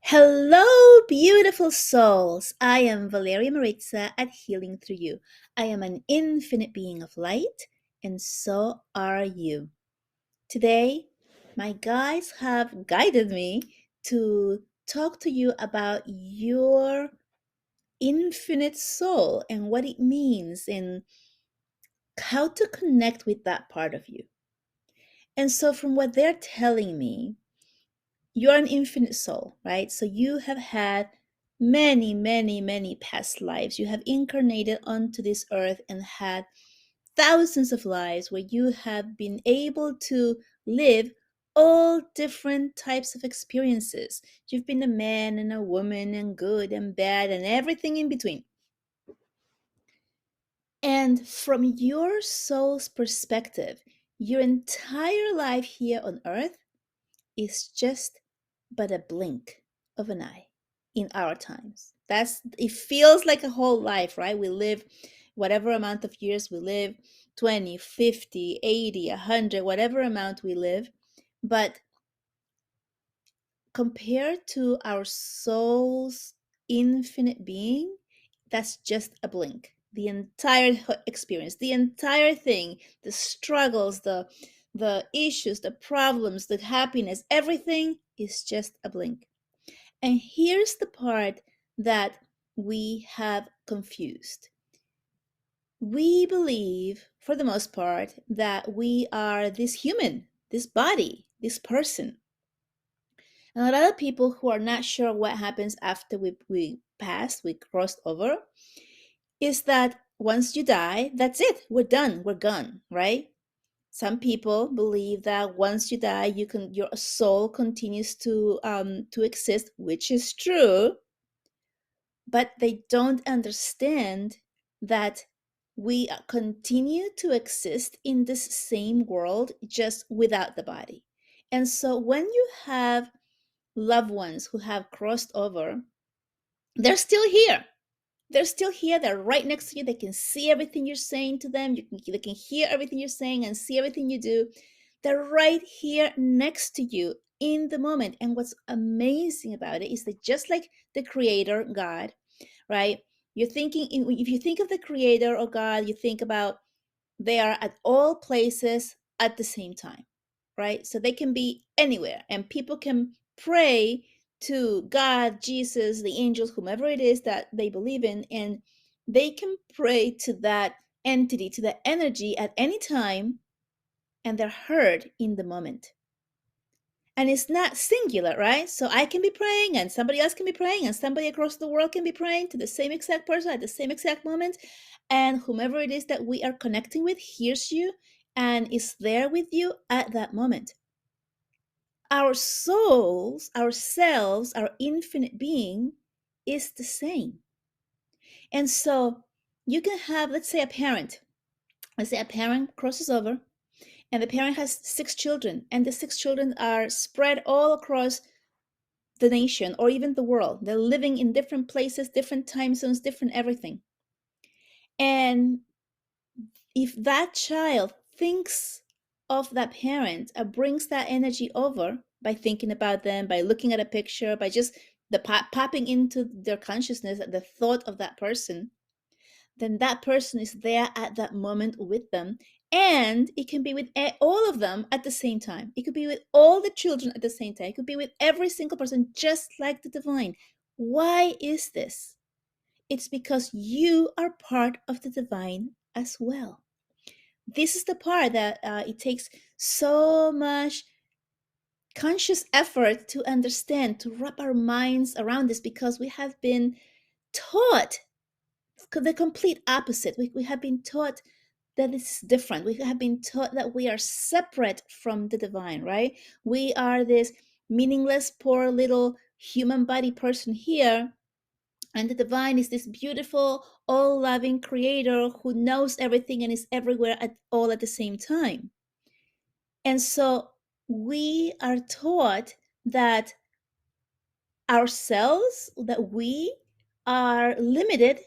Hello, beautiful souls. I am Valeria Maritza at Healing Through You. I am an infinite being of light, and so are you. Today, my guides have guided me to talk to you about your infinite soul and what it means and how to connect with that part of you. And so, from what they're telling me, you're an infinite soul, right? So you have had many, many, many past lives. You have incarnated onto this earth and had thousands of lives where you have been able to live all different types of experiences. You've been a man and a woman and good and bad and everything in between. And from your soul's perspective, your entire life here on earth is just but a blink of an eye in our times. That's it feels like a whole life, right? We live whatever amount of years we live, 20, 50, 80, 100, whatever amount we live, but compared to our soul's infinite being, that's just a blink. The entire experience, the entire thing, the struggles, the issues, the problems, the happiness, everything is just a blink. And here's the part that we have confused. We believe, for the most part, that we are this human, this body, this person. And a lot of people who are not sure what happens after we pass, we crossed over, is that once you die, that's it. We're done. We're gone, right? Some people believe that once you die, your soul continues to exist, which is true, but they don't understand that we continue to exist in this same world just without the body. And so when you have loved ones who have crossed over, they're still here. They're still here. They're right next to you. They can see everything you're saying to them. They can hear everything you're saying and see everything you do. They're right here next to you in the moment. And what's amazing about it is that just like the Creator, God, right? If you think of the Creator or God, you think about they are at all places at the same time, right? So they can be anywhere, and people can pray to God, Jesus, the angels, whomever it is that they believe in, and they can pray to that entity, to that energy at any time, and they're heard in the moment. And it's not singular, right? So I can be praying and somebody else can be praying and somebody across the world can be praying to the same exact person at the same exact moment. And whomever it is that we are connecting with hears you and is there with you at that moment. Our souls, ourselves, our infinite being is the same. And so you can have, let's say, a parent. Let's say a parent crosses over and the parent has 6 children, and the 6 children are spread all across the nation or even the world. They're living in different places, different time zones, different everything. And if that child thinks of that parent, brings that energy over by thinking about them, by looking at a picture, by just the popping into their consciousness, the thought of that person, then that person is there at that moment with them. And it can be with all of them at the same time. It could be with all the children at the same time. It could be with every single person, just like the divine. Why is this? It's because you are part of the divine as well. This is the part that it takes so much conscious effort to understand, to wrap our minds around this, because we have been taught the complete opposite. We have been taught that it's different. We have been taught that we are separate from the divine, right? We are this meaningless, poor little human body person here. And the divine is this beautiful, all loving creator who knows everything and is everywhere all at the same time. And so we are taught that ourselves, that we are limited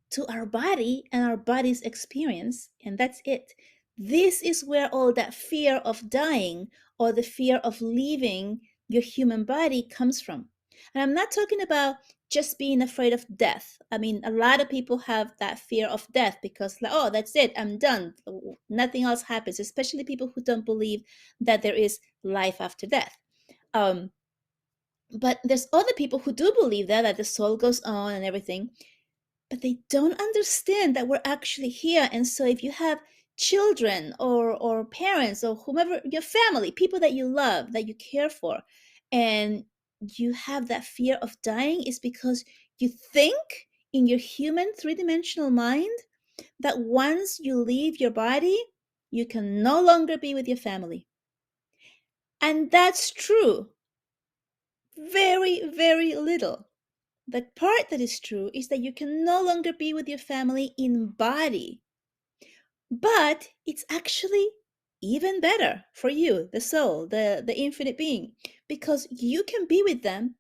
to our body and our body's experience, and that's it. This is where all that fear of dying or the fear of leaving your human body comes from. And I'm not talking about just being afraid of death. I mean, a lot of people have that fear of death because, like, oh, that's it, I'm done. Nothing else happens, especially people who don't believe that there is life after death. Um, but there's other people who do believe that the soul goes on and everything, but they don't understand that we're actually here. And so if you have children or parents or whomever, your family, people that you love, that you care for, and you have that fear of dying, is because you think in your human three-dimensional mind that once you leave your body, you can no longer be with your family. And that's true, very, very little. The part that is true is that you can no longer be with your family in body, but it's actually even better for you, the soul, the infinite being, because you can be with them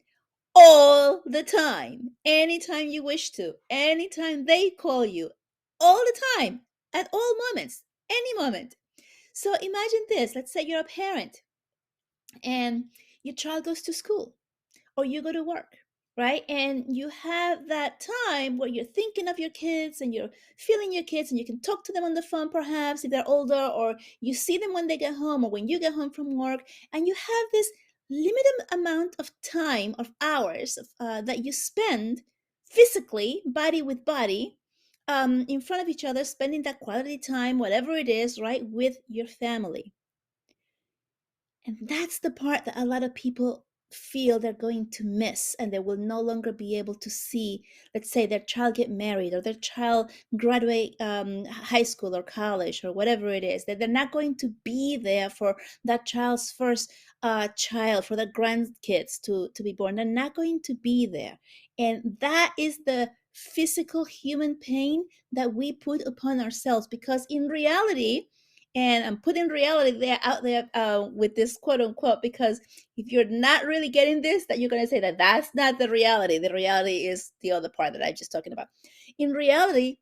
all the time, anytime you wish to, anytime they call you, all the time, at all moments, any moment. So imagine this. Let's say you're a parent and your child goes to school or you go to work, right? And you have that time where you're thinking of your kids and you're feeling your kids, and you can talk to them on the phone perhaps if they're older, or you see them when they get home or when you get home from work, and you have this limited amount of time, of hours that you spend physically, body with body, in front of each other, spending that quality time, whatever it is, right, with your family. And that's the part that a lot of people feel they're going to miss, and they will no longer be able to see, let's say, their child get married or their child graduate high school or college or whatever it is, that they're not going to be there for that child's first child, for the grandkids to be born. They're not going to be there. And that is the physical human pain that we put upon ourselves, because in reality, and I'm putting reality there out there with this quote unquote, because if you're not really getting this, that you're going to say that that's not the reality. The reality is the other part that I'm just talking about. In reality,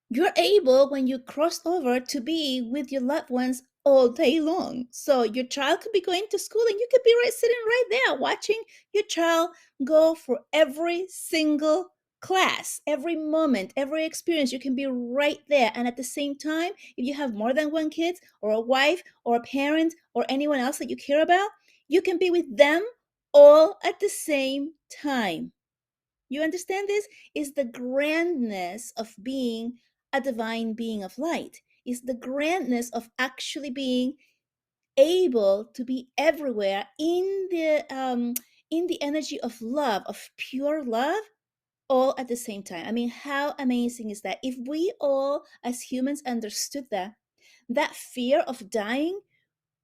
you're able, when you cross over, to be with your loved ones all day long. So your child could be going to school and you could be right sitting right there watching your child go for every single class, every moment, every experience. You can be right there. And at the same time, if you have more than one kid or a wife or a parent or anyone else that you care about, you can be with them all at the same time. You understand this? Is the grandness of being a divine being of light. Is the grandness of actually being able to be everywhere in the energy of love, of pure love, all at the same time. I mean, how amazing is that? If we all as humans understood that, that fear of dying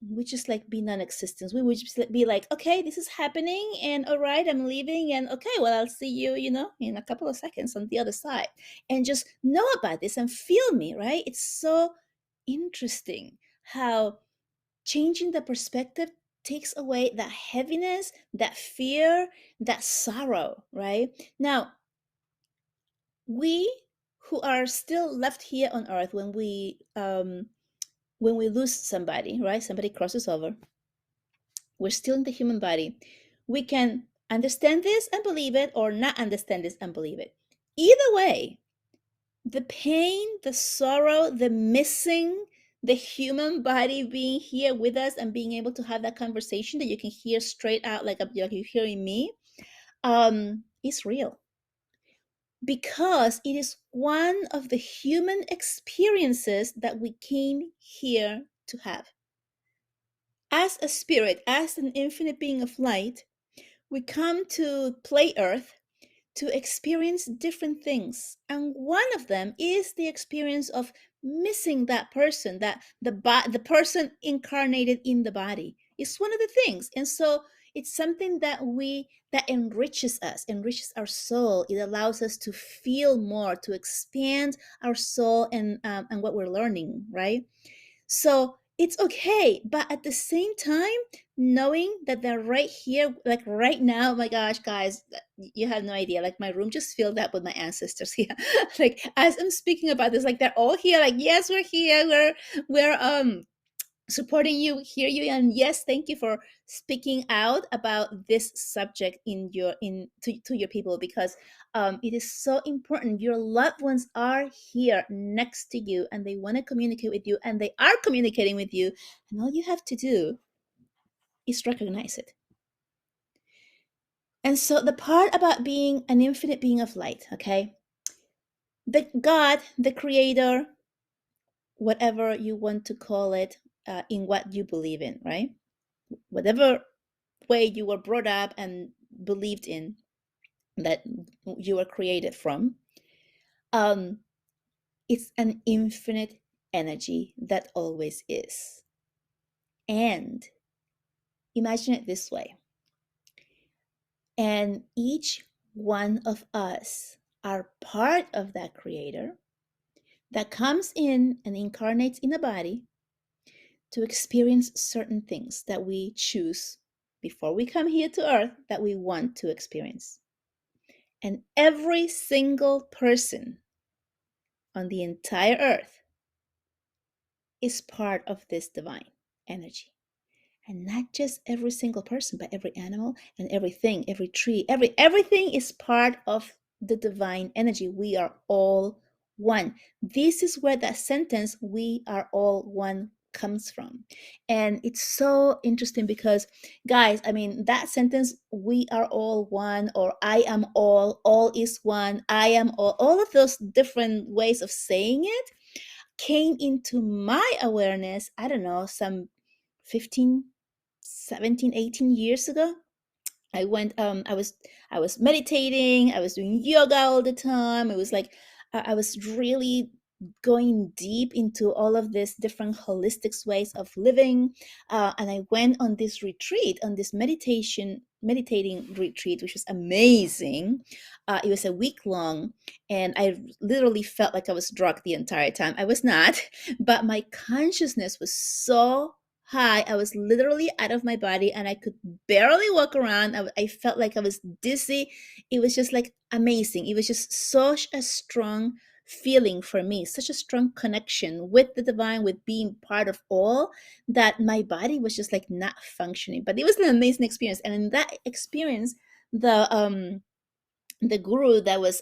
we just like be non-existence. We would just be like, okay, this is happening, and all right, I'm leaving, and okay, well, I'll see you, in a couple of seconds on the other side, and just know about this and feel me, right? It's so interesting how changing the perspective takes away that heaviness, that fear, that sorrow, right? Now, we who are still left here on earth, when we lose somebody, right? Somebody crosses over, we're still in the human body. We can understand this and believe it, or not understand this and believe it. Either way, the pain, the sorrow, the missing, the human body being here with us and being able to have that conversation that you can hear straight out, like you're hearing me, is real, because it is one of the human experiences that we came here to have. As a spirit, as an infinite being of light, we come to play Earth to experience different things. And one of them is the experience of missing that person, that the person incarnated in the body. It's one of the things. And so it's something that enriches us, enriches our soul. It allows us to feel more, to expand our soul and what we're learning, right? So it's okay. But at the same time, knowing that they're right here, like right now, oh my gosh, guys, you have no idea. Like my room just filled up with my ancestors here. Like as I'm speaking about this, like they're all here, like, yes, we're here. We're supporting you, hear you, and yes, thank you for speaking out about this subject in your to your people, because it is so important. Your loved ones are here next to you, and they want to communicate with you, and they are communicating with you, and all you have to do is recognize it. And so the part about being an infinite being of light, okay, the God, the creator, whatever you want to call it, in what you believe in, right? Whatever way you were brought up and believed in, that you were created from, um, it's an infinite energy that always is. And imagine it this way, and each one of us are part of that creator that comes in and incarnates in a body to experience certain things that we choose before we come here to earth that we want to experience. And every single person on the entire earth is part of this divine energy. And not just every single person, but every animal and everything, every tree, everything is part of the divine energy. We are all one. This is where that sentence, "we are all one," comes from. And it's so interesting because, guys, I mean, that sentence, "we are all one," or "I am all is one," "I am all of those different ways of saying it came into my awareness, I don't know, some 15, 17, 18 years ago. I was meditating, I was doing yoga all the time. It was like I was really going deep into all of these different holistic ways of living. And I went on this retreat, on this meditating retreat, which was amazing. It was a week long, and I literally felt like I was drugged the entire time. I was not, but my consciousness was so high. I was literally out of my body, and I could barely walk around. I felt like I was dizzy. It was just like amazing. It was just such a strong feeling for me, such a strong connection with the divine, with being part of all, that my body was just like not functioning. But it was an amazing experience. And in that experience, the guru that was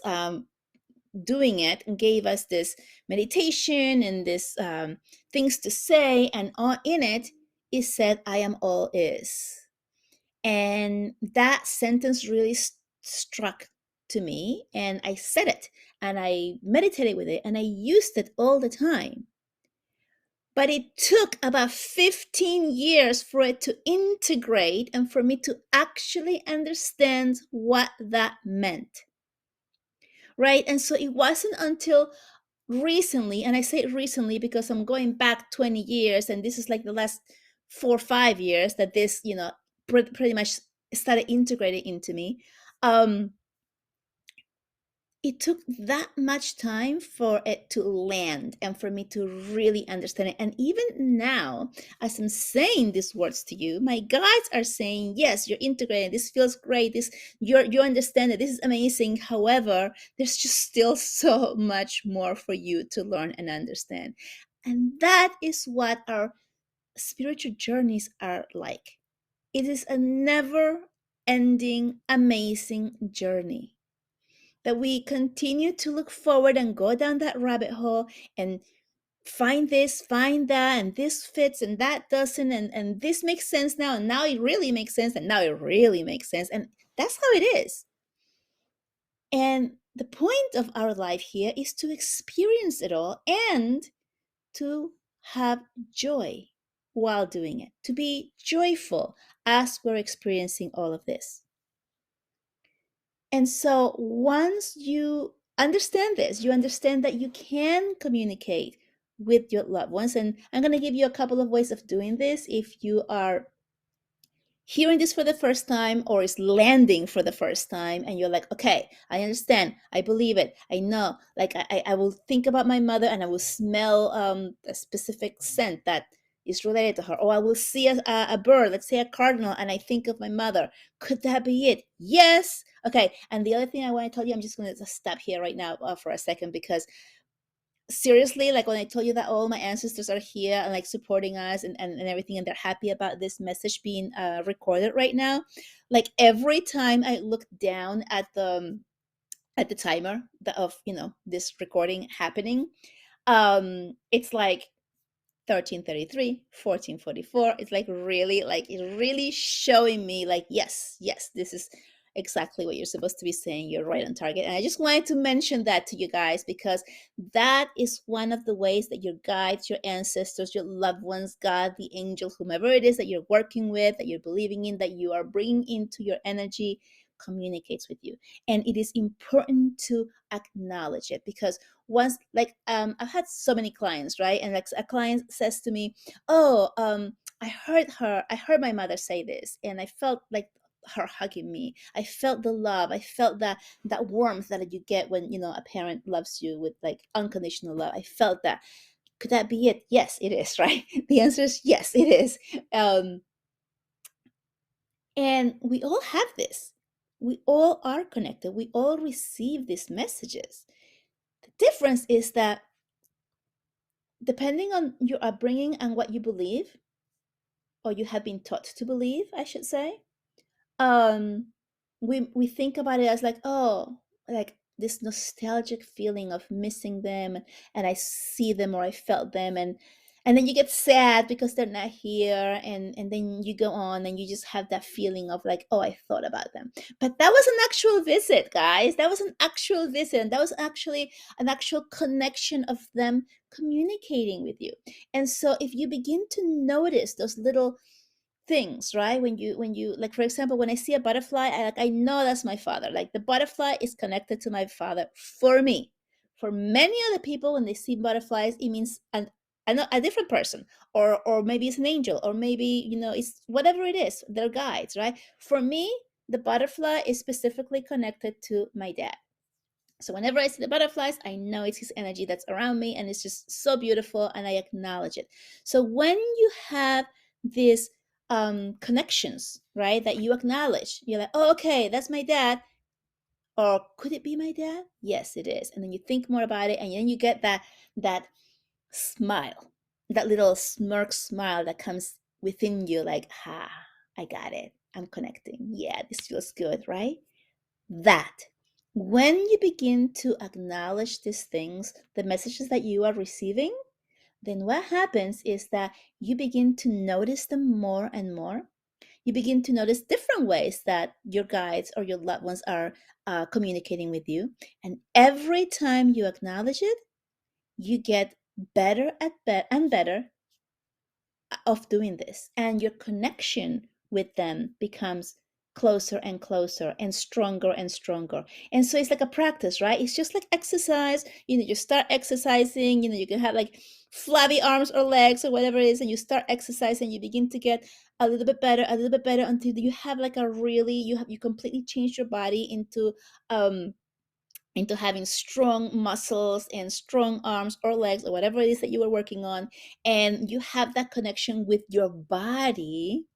doing it gave us this meditation and this things to say, and in it said, "I am all is." And that sentence really struck to me, and I said it, and I meditated with it, and I used it all the time. But it took about 15 years for it to integrate and for me to actually understand what that meant. Right? And so it wasn't until recently, and I say recently because I'm going back 20 years, and this is like the last 4 or 5 years that this, pretty much started integrating into me. It took that much time for it to land and for me to really understand it. And even now, as I'm saying these words to you, my guides are saying, "Yes, you're integrating. This feels great. This you understand it. This is amazing." However, there's just still so much more for you to learn and understand. And that is what our spiritual journeys are like. It is a never ending, amazing journey that we continue to look forward and go down that rabbit hole and find this, find that, and this fits and that doesn't, and this makes sense now, and now it really makes sense, and now it really makes sense. And that's how it is. And the point of our life here is to experience it all and to have joy while doing it, to be joyful as we're experiencing all of this. And so once you understand this, you understand that you can communicate with your loved ones. And I'm going to give you a couple of ways of doing this if you are hearing this for the first time or is landing for the first time, and you're like, "Okay, I understand, I believe it, I know." Like I will think about my mother, and I will smell a specific scent that is related to her, or I will see a bird, let's say a cardinal, and I think of my mother. Could that be it? Yes. Okay. And the other thing I want to tell you, I'm just going to stop here right now for a second, because seriously, like when I told you that all my ancestors are here and like supporting us and everything, and they're happy about this message being recorded right now, like every time I look down at the timer of this recording happening, it's like 13:33, 14:44. It's like it's really showing me like, yes, yes, this is exactly what you're supposed to be saying. You're right on target. And I just wanted to mention that to you guys, because that is one of the ways that your guides, your ancestors, your loved ones, God, the angel, whomever it is that you're working with, that you're believing in, that you are bringing into your energy, communicates with you. And it is important to acknowledge it, because once, like, I've had so many clients, right? And like a client says to me, oh, I heard my mother say this, and I felt like her hugging me. I felt the love. I felt that warmth that you get when a parent loves you with like unconditional love. I felt that. Could that be it? Yes, it is. Right. The answer is yes, it is. And we all have this. We all are connected. We all receive these messages. The difference is that depending on your upbringing and what you believe, or you have been taught to believe, I should say, um we think about it as like, oh, like this nostalgic feeling of missing them, and I see them or I felt them, and then you get sad because they're not here, and then you go on and you just have that feeling of like, oh, I thought about them. But that was an actual visit, guys. That was an actual visit, and that was actually an actual connection of them communicating with you. And so if you begin to notice those little things, right? When you like, for example, when I see a butterfly, I know that's my father. Like the butterfly is connected to my father for me. For many other people, when they see butterflies, it means a different person, or maybe it's an angel, or maybe it's whatever it is, their guides, right? For me, the butterfly is specifically connected to my dad. So whenever I see the butterflies, I know it's his energy that's around me, and it's just so beautiful, and I acknowledge it. So when you have these connections, right, that you acknowledge, you're like, oh, okay, that's my dad. Or could it be my dad? Yes, it is. And then you think more about it, and then you get that smile, that little smirk smile that comes within you, like, ha, I got it. I'm connecting. Yeah, this feels good, right? That when you begin to acknowledge these things, the messages that you are receiving, then what happens is that you begin to notice them more and more. You begin to notice different ways that your guides or your loved ones are communicating with you. And every time you acknowledge it, you get better and better of doing this, and your connection with them becomes closer and closer and stronger. And so it's like a practice, right? It's just like exercise. You start exercising, you can have like flabby arms or legs or whatever it is, and you start exercising, you begin to get a little bit better, until you have like a really, you completely change your body um into having strong muscles and strong arms or legs or whatever it is that you were working on. And you have that connection with your body,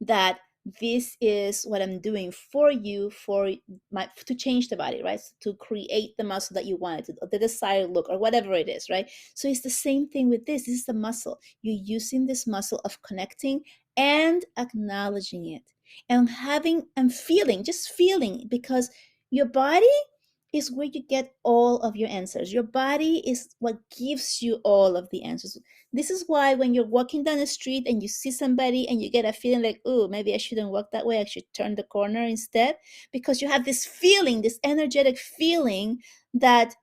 that this is what I'm doing for you, for my, to change the body, right? So to create the muscle that you wanted, the desired look, or whatever it is, right? So it's the same thing with this. This is the muscle. You're using this muscle of connecting and acknowledging it, and having and feeling, just feeling, because your body is where you get all of your answers. Your body is what gives you all of the answers. This is why when you're walking down the street and you see somebody and you get a feeling like, oh, maybe I shouldn't walk that way, I should turn the corner instead, because you have this feeling, this energetic feeling that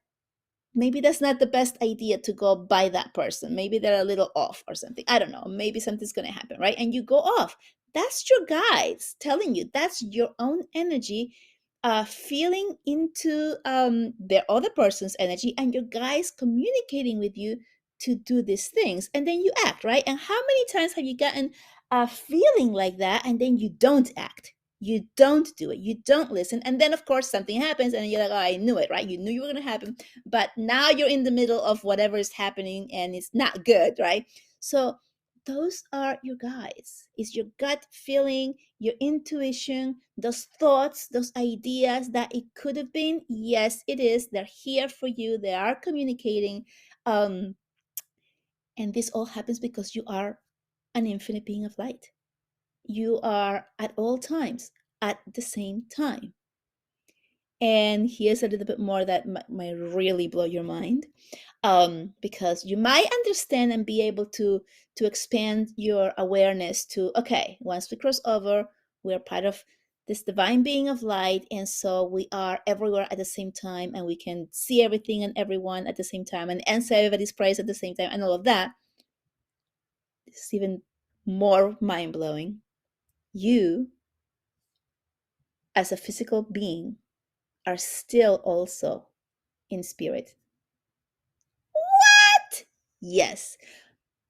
maybe that's not the best idea to go by that person. Maybe they're a little off or something. I don't know. Maybe something's going to happen, right? And you go off. That's your guides telling you. That's your own energy feeling into the other person's energy, and your guides communicating with you to do these things. And then you act, right? And how many times have you gotten a feeling like that and then you don't act? You don't do it. You don't listen. And then, of course, something happens and you're like, oh, I knew it, right? You knew you were going to happen. But now you're in the middle of whatever is happening and it's not good, right? So those are your guides. It's your gut feeling, your intuition, those thoughts, those ideas that it could have been. Yes, it is. They're here for you. They are communicating. Um, and this all happens because you are an infinite being of light. You are at all times at the same time. And here's a little bit more that might really blow your mind, because you might understand and be able to expand your awareness to, okay, once we cross over, we're part of this divine being of light, and so we are everywhere at the same time, and we can see everything and everyone at the same time, and answer everybody's prayers at the same time, and all of that. This is even more mind-blowing. You, as a physical being, are still also in spirit. What? Yes.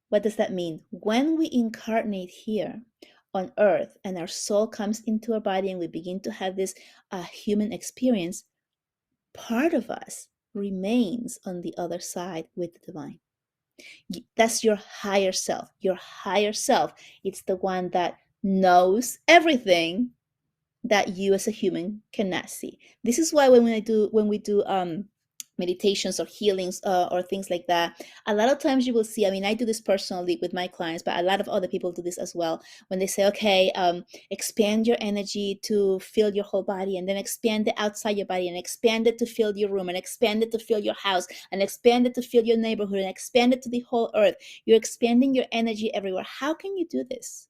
What does that mean? When we incarnate here on earth and our soul comes into our body and we begin to have this human experience, part of us remains on the other side with the divine. That's your higher self. Your higher self, it's the one that knows everything that you as a human cannot see. This is why when we do meditations or healings or things like that, a lot of times you will see, I mean, I do this personally with my clients, but a lot of other people do this as well. When they say, okay, expand your energy to fill your whole body, and then expand it outside your body, and expand it to fill your room, and expand it to fill your house, and expand it to fill your neighborhood, and expand it to the whole earth. You're expanding your energy everywhere. How can you do this?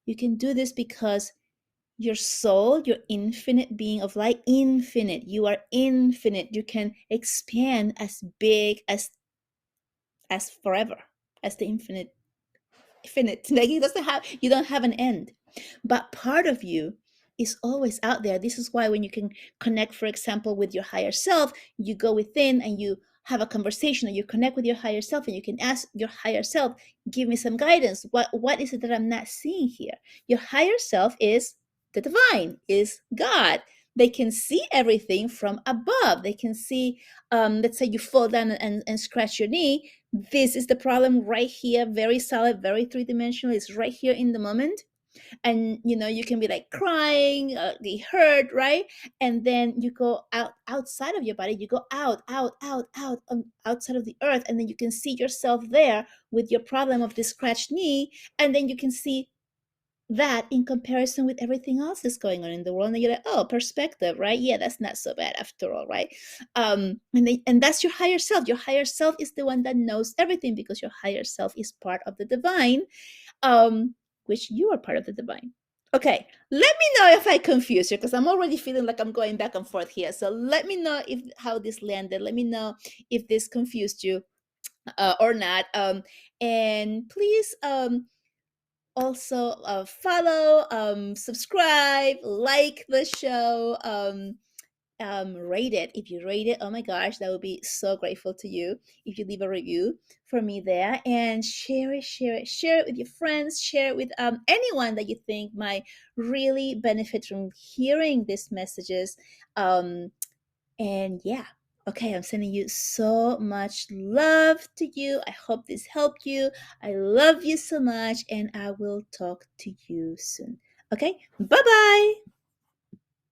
You can do this because your soul, your infinite being of light, infinite, you are infinite. You can expand as big as forever, as the infinite. Like it doesn't have, you don't have an end. But part of you is always out there. This is why when you can connect, for example, with your higher self, you go within and you have a conversation, or you connect with your higher self, and you can ask your higher self, give me some guidance. What is it that I'm not seeing here? Your higher self is the divine, is God. They can see everything from above. They can see, let's say you fall down and scratch your knee. This is the problem right here, very solid, very three-dimensional. It's right here in the moment. And you can be like crying, they hurt, right? And then you go outside of your body, you go out outside of the earth, and then you can see yourself there with your problem of the scratched knee, and then you can see that in comparison with everything else that's going on in the world, and you're like, oh, perspective, right? Yeah, that's not so bad after all, right? And that's your higher self. Your higher self is the one that knows everything, because your higher self is part of the divine, um which you are part of the divine. Okay, let me know if I confuse you, because I'm already feeling like I'm going back and forth here. So let me know if how this landed. Let me know if this confused you or not. And please, also follow, subscribe, like the show, rate it. If you rate it, oh my gosh, that would be so grateful to you if you leave a review for me there. And share it with your friends, share it with anyone that you think might really benefit from hearing these messages. And yeah, okay, I'm sending you so much love to you. I hope this helped you. I love you so much, and I will talk to you soon. Okay, bye bye.